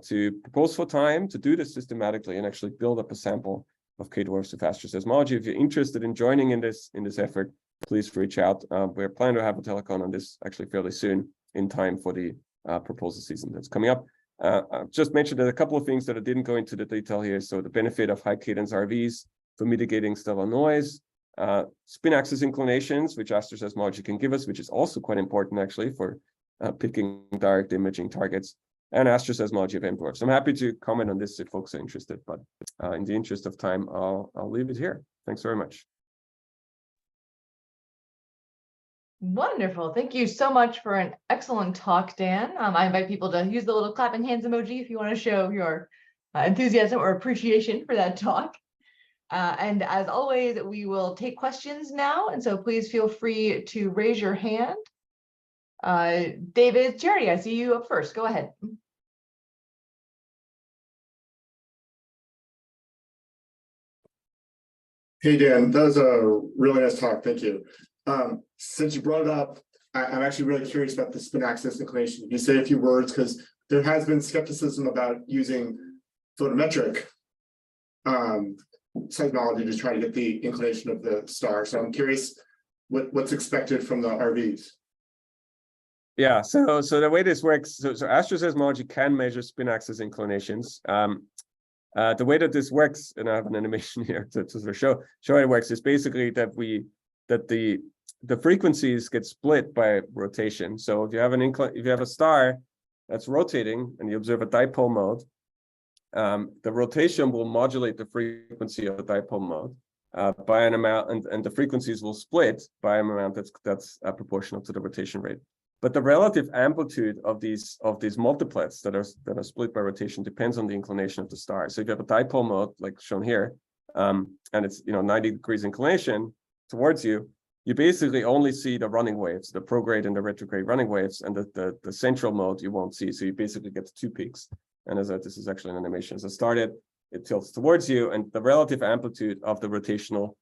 to propose for time to do this systematically and actually build up a sample of K-dwarfs with asteroseismology. If you're interested in joining in this effort, please reach out. We're planning to have a telecon on this actually fairly soon, in time for the proposal season that's coming up. I've just mentioned that a couple of things that I didn't go into the detail here. So the benefit of high cadence RVs for mitigating stellar noise, spin axis inclinations, which asteroseismology can give us, which is also quite important actually for picking direct imaging targets, and asteroseismology of M-dwarfs. I'm happy to comment on this if folks are interested, but in the interest of time, I'll leave it here. Thanks very much. Wonderful. Thank you so much for an excellent talk, Dan. I invite people to use the little clapping hands emoji if you want to show your enthusiasm or appreciation for that talk. And as always, we will take questions now. And so please feel free to raise your hand. David Jerry, I see you up first. Go ahead. Hey, Dan, that was a really nice talk. Thank you. Since you brought it up, I'm actually really curious about the spin axis inclination. Can you say a few words? Because there has been skepticism about using photometric seismology to try to get the inclination of the star. So I'm curious what's expected from the RVs. Yeah, so the way this works, so asteroseismology can measure spin axis inclinations. The way that this works, and I have an animation here to sort of show how it works, is basically that the frequencies get split by rotation. So if you have a star that's rotating and you observe a dipole mode, the rotation will modulate the frequency of the dipole mode by an amount, and the frequencies will split by an amount that's proportional to the rotation rate. But the relative amplitude of these multiplets that are split by rotation depends on the inclination of the star. So if you have a dipole mode, like shown here, and it's 90 degrees inclination towards you, you basically only see the running waves, the prograde and the retrograde running waves, and the central mode you won't see. So you basically get two peaks. And this is actually an animation. As it started, it tilts towards you, and the relative amplitude of the rotational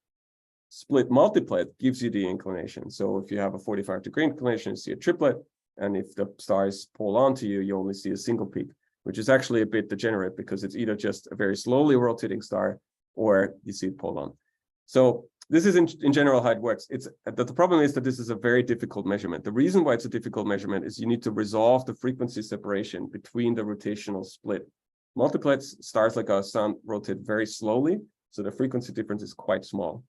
split multiplet gives you the inclination. So if you have a 45-degree inclination, you see a triplet, and if the stars pole onto you, you only see a single peak, which is actually a bit degenerate because it's either just a very slowly rotating star or you see it pole on. So this is in general how it works. The problem is that this is a very difficult measurement. The reason why it's a difficult measurement is you need to resolve the frequency separation between the rotational split multiplets. Stars like our sun rotate very slowly, so the frequency difference is quite small.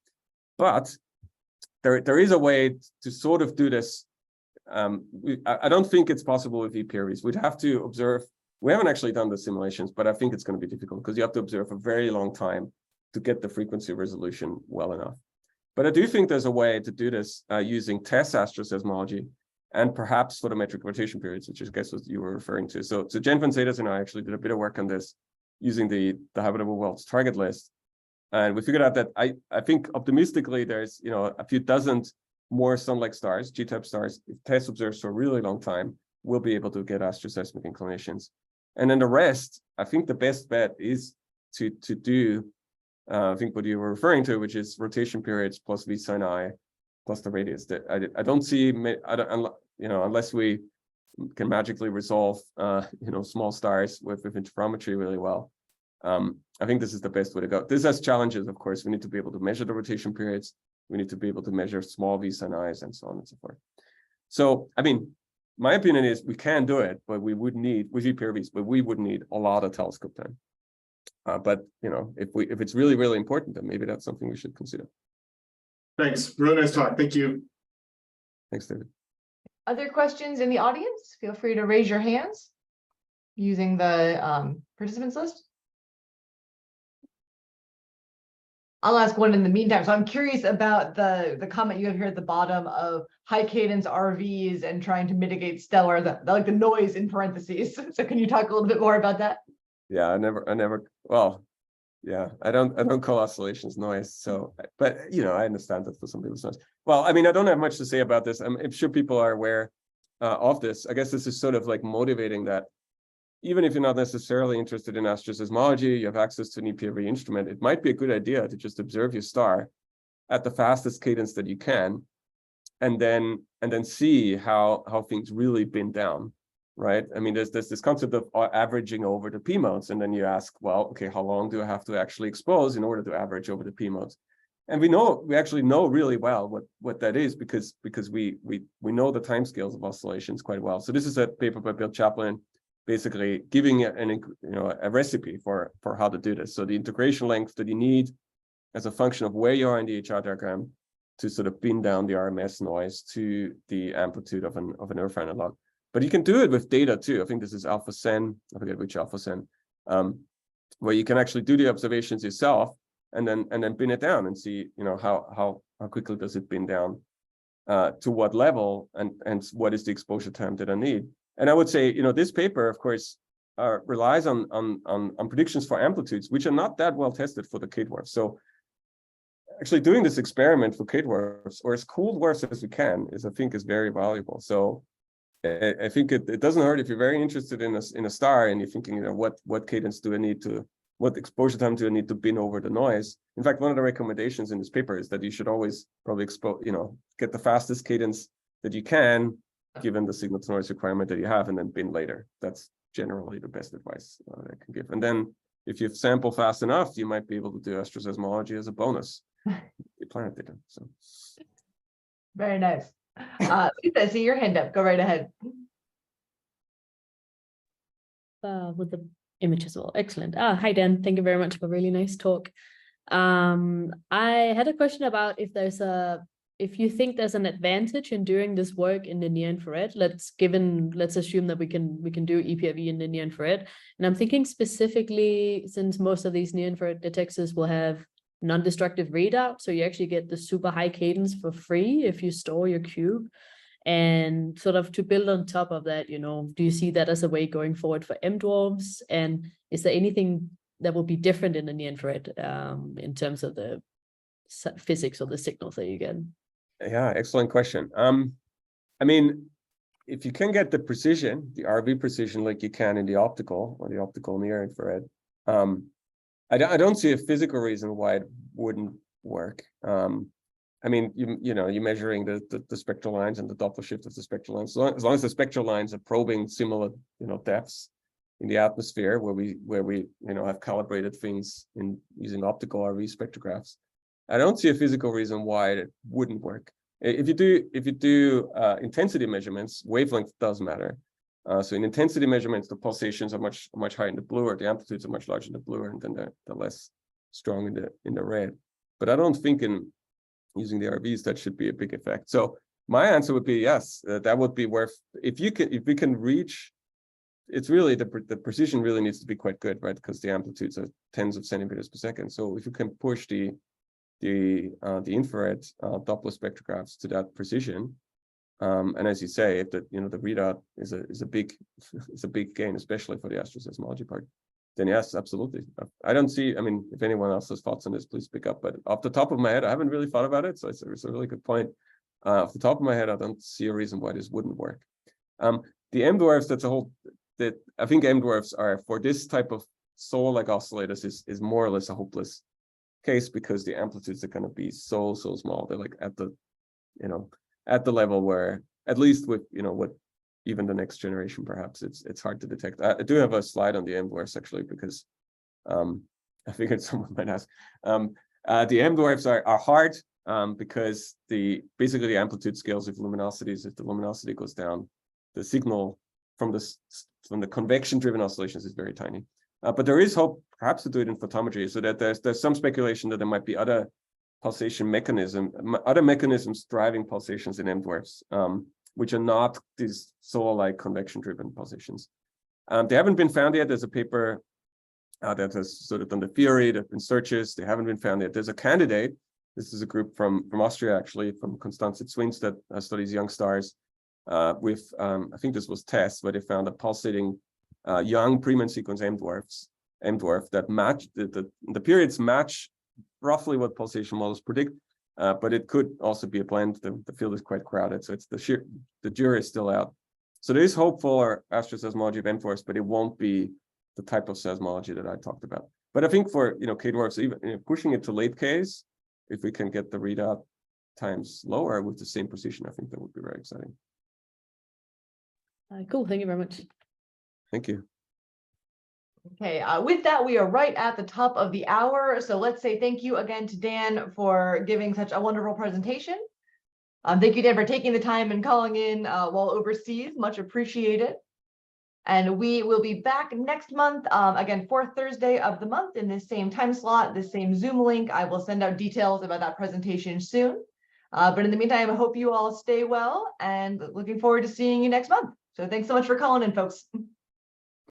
But there is a way to sort of do this. I don't think it's possible with EPRVs. We'd have to observe. We haven't actually done the simulations, but I think it's going to be difficult because you have to observe a very long time to get the frequency resolution well enough. But I do think there's a way to do this using TESS asteroseismology and perhaps photometric rotation periods, which I guess what you were referring to. So Jen Van Zetas and I actually did a bit of work on this using the Habitable Worlds target list. And we figured out that I think optimistically there's a few dozen more sun-like stars, G-type stars. If TESS observes for a really long time, we'll be able to get asteroseismic inclinations. And then the rest, I think the best bet is to do I think what you were referring to, which is rotation periods plus V sin I plus the radius. That I don't see, unless we can magically resolve small stars with interferometry really well. I think this is the best way to go. This has challenges, of course. We need to be able to measure the rotation periods. We need to be able to measure small V sin I's and so on and so forth. So, I mean, my opinion is we can do it, but we would need, with EPRVs, but we would need a lot of telescope time. But if it's really, really important, then maybe that's something we should consider. Thanks. Really nice talk. Thank you. Thanks, David. Other questions in the audience? Feel free to raise your hands using the participants list. I'll ask one in the meantime. So I'm curious about the comment you have here at the bottom of high cadence RVs and trying to mitigate stellar, like the noise in parentheses. So can you talk a little bit more about that? Yeah, I never. Well, yeah, I don't call oscillations noise. So, but I understand that for some people it's noise. Well, I mean, I don't have much to say about this. I'm sure people are aware of this. I guess this is sort of like motivating that. Even if you're not necessarily interested in asteroseismology, you have access to an EPRV instrument, it might be a good idea to just observe your star at the fastest cadence that you can, and then see how things really bend down, right? I mean, there's this concept of averaging over the P modes, and then you ask, well, okay, how long do I have to actually expose in order to average over the P modes? And we actually know really well what that is because we know the timescales of oscillations quite well. So this is a paper by Bill Chaplin, basically giving a recipe for how to do this. So the integration length that you need as a function of where you are in the HR diagram to sort of pin down the RMS noise to the amplitude of an irrefinite log. But you can do it with data too. I think this is alpha sen. I forget which alpha sen, where you can actually do the observations yourself and then bin it down and see, how quickly does it bin down, to what level, and what is the exposure time that I need. And I would say, this paper, of course, relies on predictions for amplitudes, which are not that well tested for the K-dwarfs. So actually doing this experiment for K-dwarfs, or as cool dwarfs as we can, I think is very valuable. So I think it doesn't hurt if you're very interested in a star and you're thinking, what cadence do I need to, what exposure time do I need to bin over the noise? In fact, one of the recommendations in this paper is that you should always probably get the fastest cadence that you can, given the signal to noise requirement that you have, and then bin later. That's generally the best advice I can give. And then if you sample fast enough, you might be able to do asteroseismology as a bonus. Planet data. So very nice. Lisa, I see your hand up. Go right ahead. With the image as well. Excellent. Hi, Dan. Thank you very much for a really nice talk. I had a question about if you think there's an advantage in doing this work in the near infrared. Let's assume that we can do EPRV in the near infrared. And I'm thinking specifically, since most of these near infrared detectors will have non-destructive readout, so you actually get the super high cadence for free if you store your cube. And sort of to build on top of that, do you see that as a way going forward for M-dwarfs? And is there anything that will be different in the near infrared in terms of the physics or the signals that you get? Yeah, excellent question. I mean, if you can get the precision, the RV precision, like you can in the optical or the optical near infrared, I don't see a physical reason why it wouldn't work. I mean, you're measuring the spectral lines and the Doppler shift of the spectral lines. As long as the spectral lines are probing similar, depths in the atmosphere where we have calibrated things in using optical RV spectrographs, I don't see a physical reason why it wouldn't work. If you do intensity measurements, wavelength does matter. So in intensity measurements, the pulsations are much higher in the blue, or the amplitudes are much larger in the blue, and then they're less strong in the red. But I don't think in using the RVs that should be a big effect. So my answer would be yes. That would be worth, if we can reach. It's really the precision really needs to be quite good, right? Because the amplitudes are tens of centimeters per second. So if you can push the infrared Doppler spectrographs to that precision. And as you say, if the readout is a big gain, especially for the asteroseismology part, then yes, absolutely. I don't see. I mean, if anyone else has thoughts on this, please pick up. But off the top of my head, I haven't really thought about it, so it's a really good point. Off the top of my head, I don't see a reason why this wouldn't work. The M dwarfs, I think M dwarfs are, for this type of soul-like oscillators, is more or less a hopeless case, because the amplitudes are going to be so small. They're like at the level where, at least with what even the next generation, perhaps it's hard to detect. I do have a slide on the M dwarfs actually, because I figured someone might ask. The M dwarfs are hard because basically the amplitude scales with luminosities. If the luminosity goes down, the signal from the convection driven oscillations is very tiny. But there is hope perhaps to do it in photometry, so that there's some speculation that there might be other mechanisms driving pulsations in M dwarfs, which are not these solar-like convection-driven pulsations. They haven't been found yet. There's a paper that has sort of done the theory. There have been searches. They haven't been found yet. There's a candidate. This is a group from Austria, actually, from Constanze Zwins, that studies young stars with, I think this was TESS, where they found a pulsating young Preman sequence M dwarf that match the periods match roughly what pulsation models predict, but it could also be a blend. The field is quite crowded, so it's the jury is still out. So there is hope for asteroseismology of M dwarfs, but it won't be the type of seismology that I talked about. But I think for K dwarfs, even pushing it to late Ks, if we can get the readout times lower with the same precision, I think that would be very exciting. Cool. Thank you very much. Thank you. Okay, with that, we are right at the top of the hour. So let's say thank you again to Dan for giving such a wonderful presentation. Thank you, Dan, for taking the time and calling in while overseas. Much appreciated. And we will be back next month, again, fourth Thursday of the month in this same time slot, this same Zoom link. I will send out details about that presentation soon. But in the meantime, I hope you all stay well, and looking forward to seeing you next month. So thanks so much for calling in, folks.